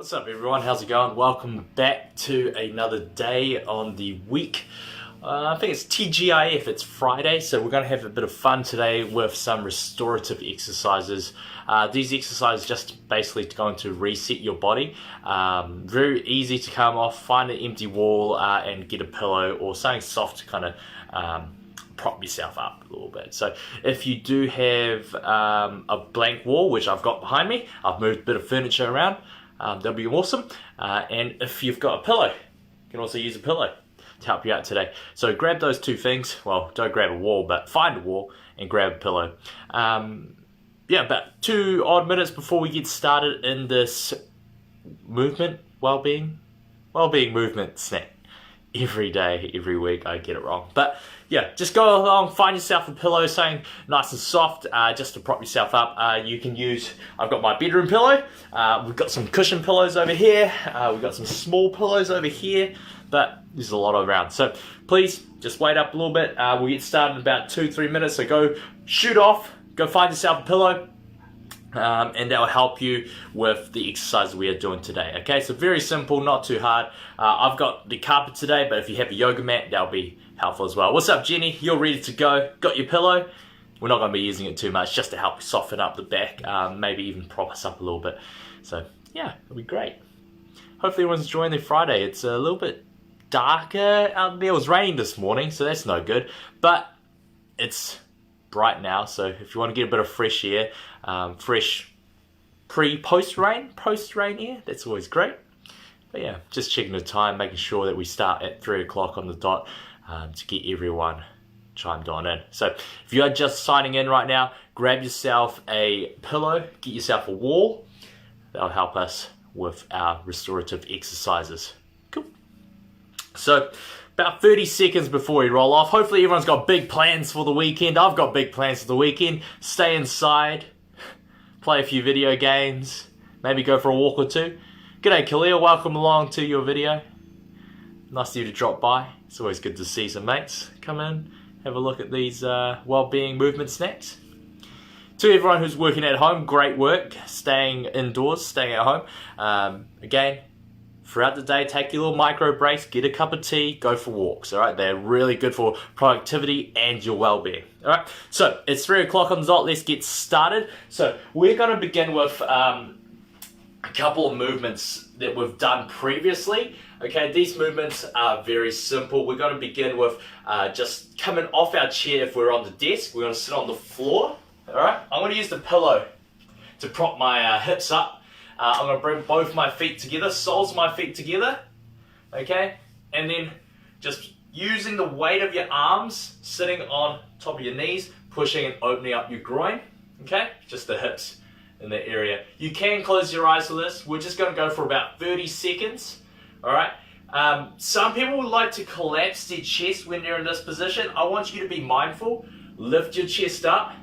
What's up everyone, how's it going? Welcome back to another day on the week. I think it's TGIF, it's Friday, so we're going to have a bit of fun today with some restorative exercises. These exercises just basically going to reset your body. Very easy to come off, find an empty wall and get a pillow or something soft to kind of prop yourself up a little bit. So if you do have a blank wall, which I've got behind me, I've moved a bit of furniture around, that'll be awesome. And if you've got a pillow, you can also use a pillow to help you out today. So grab those two things. Well, don't grab a wall, but find a wall and grab a pillow. Yeah, about 2 odd minutes before we get started in this wellbeing movement snack. Every day, every week, I get it wrong. But yeah, just go along, find yourself a pillow, something nice and soft, just to prop yourself up. You can use, I've got my bedroom pillow, we've got some cushion pillows over here, we've got some small pillows over here, but there's a lot around. So please, just wait up a little bit. We'll get started in about 2-3 minutes, so go shoot off, go find yourself a pillow, and that will help you with the exercise we are doing today. Okay, so very simple, not too hard. I've got the carpet today, but if you have a yoga mat, that'll be helpful as well. What's up, Jenny? You're ready to go? Got your pillow? We're not going to be using it too much, just to help soften up the back, maybe even prop us up a little bit. So yeah, it'll be great. Hopefully everyone's enjoying their Friday. It's a little bit darker out there. It was raining this morning, so that's no good, but it's bright now, so if you want to get a bit of fresh air, fresh post-rain air, that's always great. But yeah, just checking the time, making sure that we start at 3 o'clock on the dot to get everyone chimed on in. So if you are just signing in right now, grab yourself a pillow, get yourself a wall. That'll help us with our restorative exercises. Cool. So about 30 seconds before we roll off. Hopefully everyone's got big plans for the weekend. I've got big plans for the weekend. Stay inside, play a few video games, maybe go for a walk or two. G'day Khalil, welcome along to your video. Nice of you to drop by. It's always good to see some mates come in, have a look at these well-being movement snacks. To everyone who's working at home, great work, staying indoors, staying at home. Again, throughout the day, take your little micro breaks, get a cup of tea, go for walks, all right? They're really good for productivity and your well-being, all right? So it's 3 o'clock on the dot, let's get started. So we're gonna begin with a couple of movements that we've done previously, okay? These movements are very simple. We're gonna begin with just coming off our chair if we're on the desk. We're gonna sit on the floor, all right? I'm gonna use the pillow to prop my hips up. I'm going to bring both my feet together, soles of my feet together, okay? And then just using the weight of your arms, sitting on top of your knees, pushing and opening up your groin, okay? Just the hips in that area. You can close your eyes for this. We're just going to go for about 30 seconds, all right? Some people would like to collapse their chest when they're in this position. I want you to be mindful. Lift your chest up.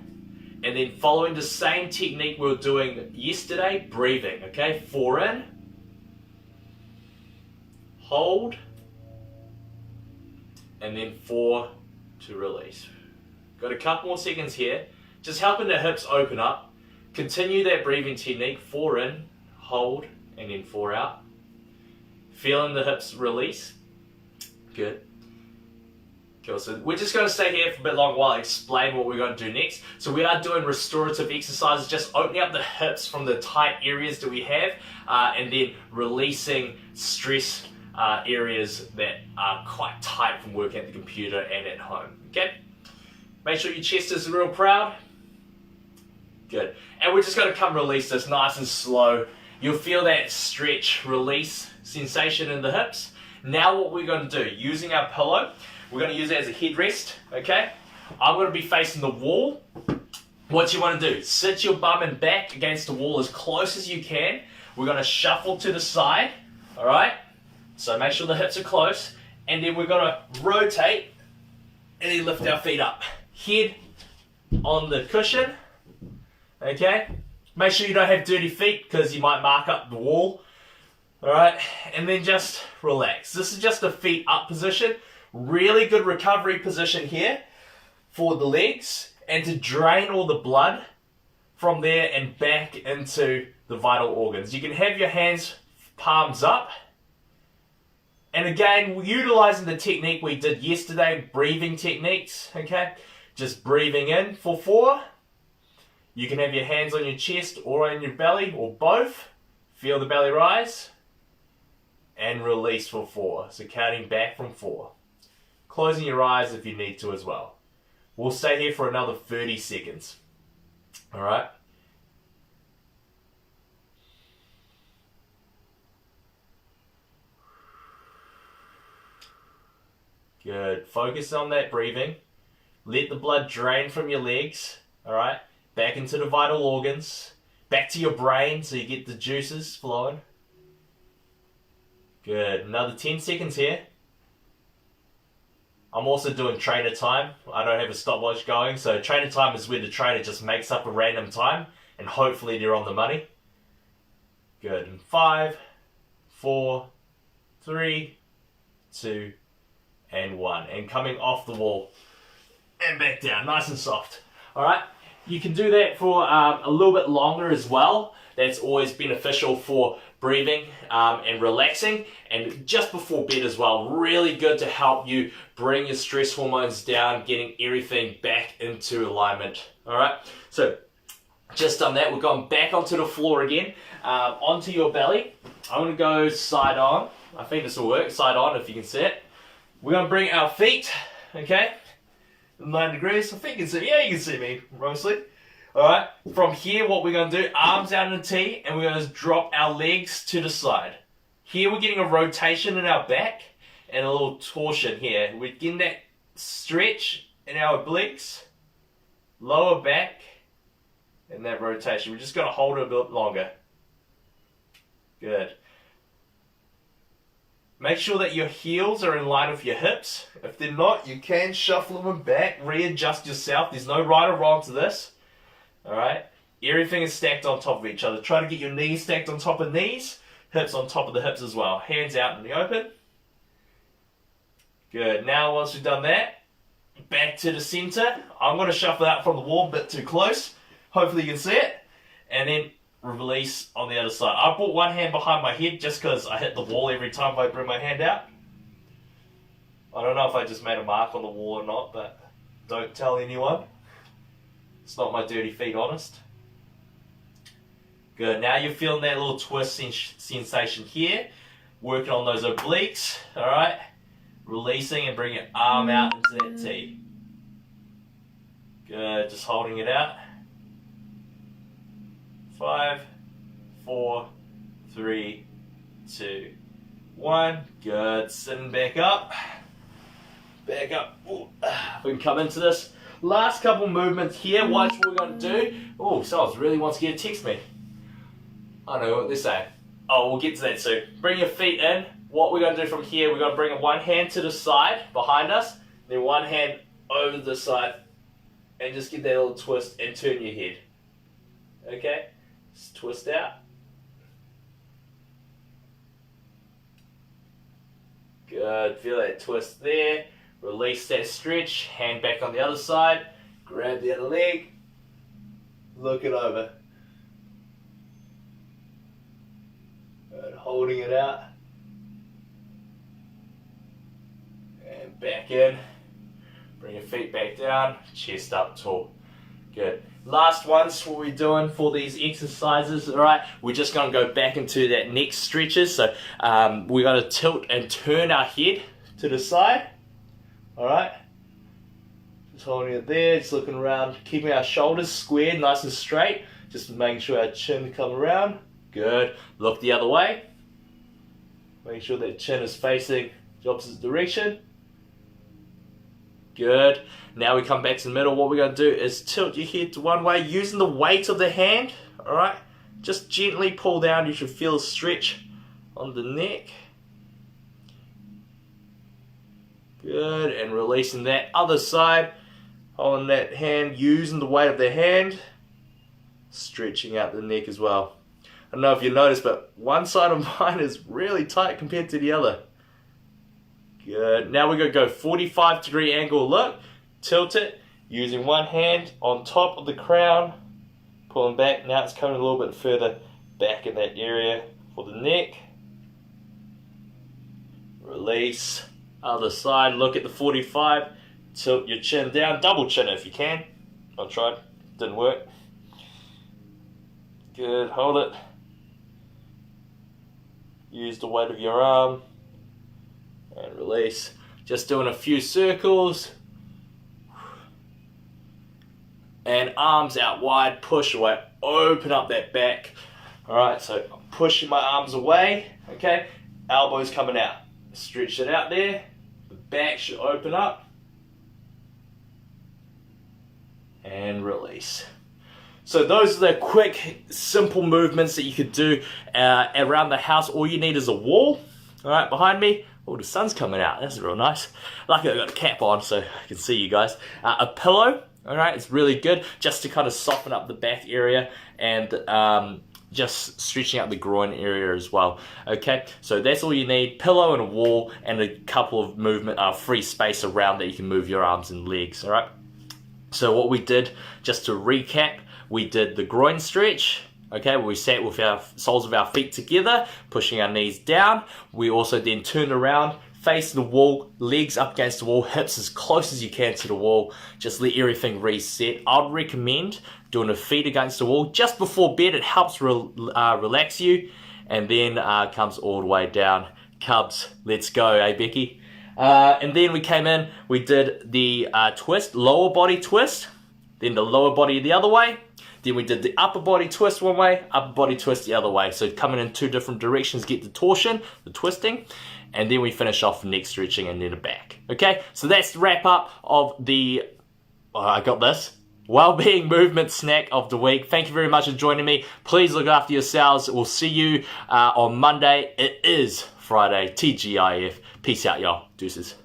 And then following the same technique we were doing yesterday, breathing, okay? 4 in, hold, and then 4 to release. Got a couple more seconds here, just helping the hips open up. Continue that breathing technique, 4 in, hold, and then 4 out. Feeling the hips release, good. Cool. So we're just going to stay here for a bit longer while I explain what we're going to do next. So we are doing restorative exercises, just opening up the hips from the tight areas that we have, and then releasing stress areas that are quite tight from working at the computer and at home. Okay? Make sure your chest is real proud. Good. And we're just going to come release this nice and slow. You'll feel that stretch release sensation in the hips. Now what we're going to do, using our pillow, we're going to use it as a headrest, okay? I'm going to be facing the wall. What you want to do, sit your bum and back against the wall as close as you can. We're going to shuffle to the side, all right? So make sure the hips are close. And then we're going to rotate and then lift our feet up. Head on the cushion, okay? Make sure you don't have dirty feet because you might mark up the wall, all right? And then just relax. This is just a feet up position. Really good recovery position here for the legs and to drain all the blood from there and back into the vital organs. You can have your hands palms up. And again, we're utilizing the technique we did yesterday, breathing techniques, okay? Just breathing in for 4. You can have your hands on your chest or on your belly, or both. Feel the belly rise. And release for 4. So counting back from 4. Closing your eyes if you need to as well. We'll stay here for another 30 seconds. Alright? Good. Focus on that breathing. Let the blood drain from your legs. Alright? Back into the vital organs. Back to your brain so you get the juices flowing. Good. Another 10 seconds here. I'm also doing trainer time. I don't have a stopwatch going. So trainer time is where the trainer just makes up a random time. And hopefully they're on the money. Good. And 5, 4, 3, 2, and 1. And coming off the wall. And back down. Nice and soft. Alright. You can do that for a little bit longer as well. That's always beneficial for breathing and relaxing. And just before bed as well. Really good to help you bring your stress hormones down, getting everything back into alignment. Alright, so just done that. We're going back onto the floor again. Onto your belly. I'm going to go side on. I think this will work. Side on if you can see it. We're going to bring our feet, okay, 9 degrees. I think you can see me. Yeah, you can see me mostly. Alright, from here what we're going to do, arms out in a T, and we're going to drop our legs to the side. Here we're getting a rotation in our back and a little torsion here. We're getting that stretch in our obliques, lower back, and that rotation. We're just going to hold it a bit longer. Good. Make sure that your heels are in line with your hips. If they're not, you can shuffle them back, readjust yourself. There's no right or wrong to this. Alright? Everything is stacked on top of each other. Try to get your knees stacked on top of knees, hips on top of the hips as well. Hands out in the open. Good. Now once we've done that, back to the center. I'm going to shuffle out from the wall a bit too close. Hopefully you can see it. And then release on the other side. I put one hand behind my head just because I hit the wall every time I bring my hand out. I don't know if I just made a mark on the wall or not, but don't tell anyone. It's not my dirty feet, honest. Good. Now you're feeling that little twist sensation here. Working on those obliques. Alright. Releasing and bring your arm out into that T. Good. Just holding it out. 5, 4, 3, 2, 1. Good. Sitting back up. Back up. Ooh. We can come into this. Last couple movements here. Watch what we're going to do. Oh, someone really wants to get text me. I know what they're saying. Oh, we'll get to that soon. Bring your feet in. What we're going to do from here, we're going to bring one hand to the side behind us, then one hand over the side, and just get that little twist and turn your head. Okay? Just twist out. Good. Feel that twist there. Release that stretch. Hand back on the other side. Grab the other leg. Look it over. Good. Holding it out. And back in. Bring your feet back down. Chest up tall. Good. Last one's what we're doing for these exercises. Alright, we're just going to go back into that neck stretches. So we're going to tilt and turn our head to the side. Alright, just holding it there, just looking around, keeping our shoulders squared, nice and straight, just making sure our chin comes around. Good. Look the other way. Make sure that chin is facing the opposite direction. Good. Now we come back to the middle. What we're going to do is tilt your head to one way using the weight of the hand. Alright, just gently pull down. You should feel a stretch on the neck. Good, and releasing that other side, holding that hand, using the weight of the hand, stretching out the neck as well. I don't know if you noticed, but one side of mine is really tight compared to the other. Good, now we're going to go 45-degree angle look, tilt it, using one hand on top of the crown, pulling back. Now it's coming a little bit further back in that area for the neck. release. Other side, look at the 45, tilt your chin down, double chin if you can. I tried, didn't work. Good, hold it. Use the weight of your arm and release. Just doing a few circles. And arms out wide, push away, open up that back. Alright, so I'm pushing my arms away, okay? Elbows coming out. Stretch it out there. The back should open up. And release. So those are the quick, simple movements that you could do around the house. All you need is a wall. Alright, behind me. Oh, the sun's coming out. That's real nice. Luckily I've got a cap on so I can see you guys. A pillow. Alright, it's really good just to kind of soften up the back area and just stretching out the groin area as well. Okay, so that's all you need. Pillow and a wall and a couple of movement, free space around that you can move your arms and legs. Alright, so what we did, just to recap, we did the groin stretch. Okay, we sat with our soles of our feet together, pushing our knees down. We also then turned around, face the wall, legs up against the wall, hips as close as you can to the wall. Just let everything reset. I'd recommend doing the feet against the wall just before bed. It helps relax you, and then comes all the way down. Cubs, let's go, eh, Becky? And then we came in, we did the twist, lower body twist, then the lower body the other way. Then we did the upper body twist one way, upper body twist the other way. So coming in two different directions, get the torsion, the twisting, and then we finish off neck stretching and then the back. Okay, so that's the wrap up of the, I got this, Wellbeing movement snack of the week. Thank you very much for joining me. Please look after yourselves. We'll see you on Monday. It is Friday, TGIF. Peace out, y'all. Deuces.